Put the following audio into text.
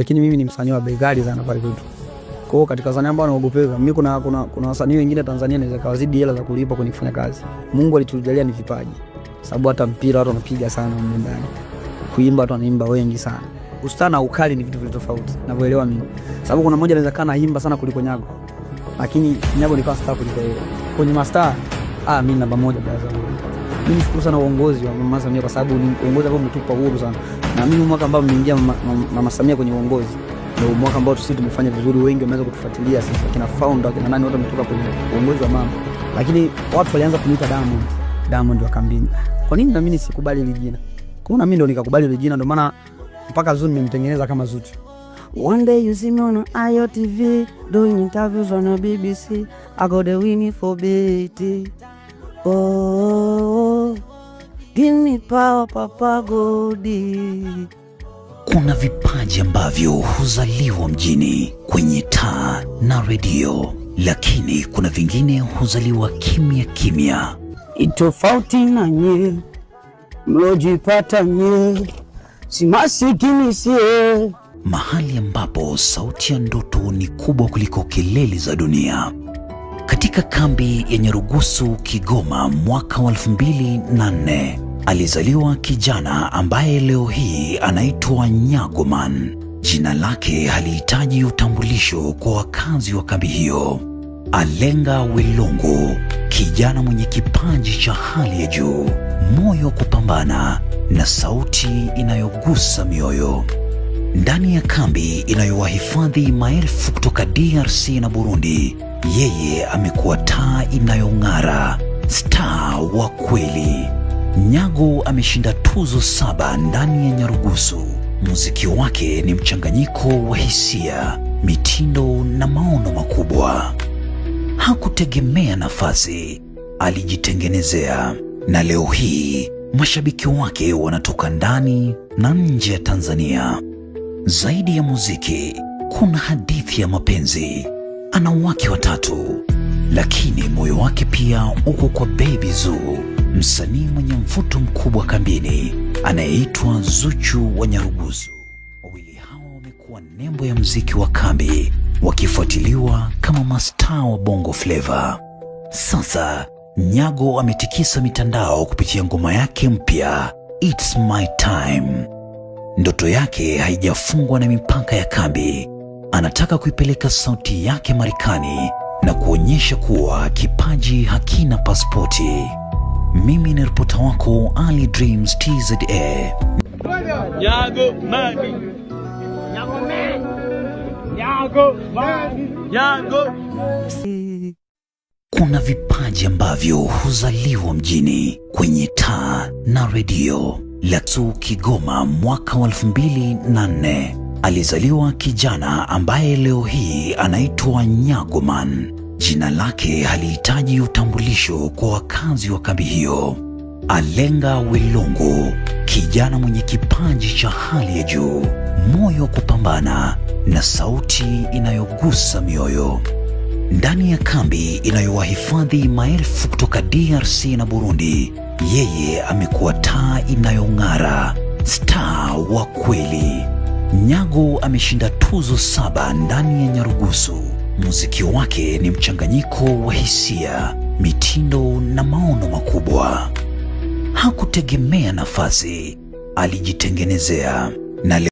Lakini mimi ni msanii wa bei ghali sana pale kwetu. Kwa hiyo katika wasanii ambao wanaogopeka, mimi kuna wasanii wengine Tanzania naweza kawazidi hela za kulipa kwenye kufanya kazi. Mungu alitujalia ni vipaji. Sababu hata mpira watu wanapiga sana huko ndani. Kuimba watu wanaimba wengi sana. Ustaa na ukali ni vitu vile tofauti. Ninavyoelewa mimi. Sababu kuna mmoja anaweza kana imba sana kuliko Nyago. Lakini Nyago ni star kuliko yeye. Kwenye mastaa, mimi namba moja brother. Mimi nashukuru sana uongozi wa Mama Samia kwa sababu ni uongozi ambao umetupa uhuru sana. Na mimi mwaka ambao nimeingia Mama Samia kwenye uongozi, ndio mwaka ambao sisi tumefanya vizuri, wengi wameanza kutufuatilia sisi. Kina founder kina nani wote wametoka kwenye uongozi wa mama. Lakini watu walianza kuniita Diamond wakambini. Kwa nini na mimi sikubali ile jina? Kwa nini mimi ndo nikakubali ile jina, ndio maana mpaka Zuchu nimemtengeneza kama Zuchu. One day you see me on IOTV doing interviews on a BBC. I got the winning for BT. Oh, give me power Papa Godi. Kuna vipaji ambavyo huzaliwa mjini kwenye taa na redio, lakini kuna vingine huzaliwa kimya kimya. Itofauti na nye, mlojipata nye, si masikini sie. Mahali ambapo sauti ya ndoto ni kubwa kuliko kelele za dunia. Katika kambi ya Nyarugusu, Kigoma, mwaka wa 2004, alizaliwa kijana ambaye leo hii anaitwa Nyagoman. Jina lake halihitaji utambulisho kwa wakazi wa kambi hiyo. Alenga Welongo, kijana mwenye kipaji cha hali ya juu, moyo wa kupambana na sauti inayogusa mioyo. Ndani ya kambi inayowahifadhi maelfu kutoka DRC na Burundi, yeye amekuwa taa inayong'ara, star wa kweli. Nyago ameshinda tuzo 7 ndani ya Nyarugusu. Muziki wake ni mchanganyiko wa hisia, mitindo na maono makubwa. Hakutegemea nafasi, alijitengenezea, na leo hii mashabiki wake wanatoka ndani na nje ya Tanzania. Zaidi ya muziki, kuna hadithi ya mapenzi. Ana wake 3, lakini moyo wake pia uko kwa Baby Zuu, msanii mwenye mvuto mkubwa kambini, anayeitwa Zuchu wa Nyarugusu. Wawili hawa wamekuwa nembo ya muziki wa kambi, wakifuatiliwa kama mastaa wa Bongo Flava. Sasa Nyago ametikisa mitandao kupitia ngoma yake mpya, It's My Time. Ndoto yake haijafungwa na mipaka ya kambi. Anataka kuipeleka sauti yake Marekani na kuonyesha kuwa kipaji hakina pasipoti. Mimi ni ripota wako Ali Dreams TZA. Nyago Mani, Nyago Man, Nyago Mani, Nyago. Kuna vipaji ambavyo huzaliwa mjini kwenye taa na redio. Laksu, Kigoma, mwaka wa 2004, alizaliwa kijana ambaye leo hii anaitwa Nyagoman. Jina lake halihitaji utambulisho kwa wakazi wa kambi hiyo. Alenga Welongo, kijana mwenye kipaji cha hali ya juu, moyo wa kupambana na sauti inayogusa mioyo. Ndani ya kambi inayowahifadhi maelfu kutoka DRC na Burundi, yeye amekuwa taa inayong'ara, star wa kweli. Nyago ameshinda tuzo 7 ndani ya Nyarugusu. Muziki wake ni mchanganyiko wa hisia, mitindo na maono makubwa. Hakutegemea nafasi, alijitengenezea, na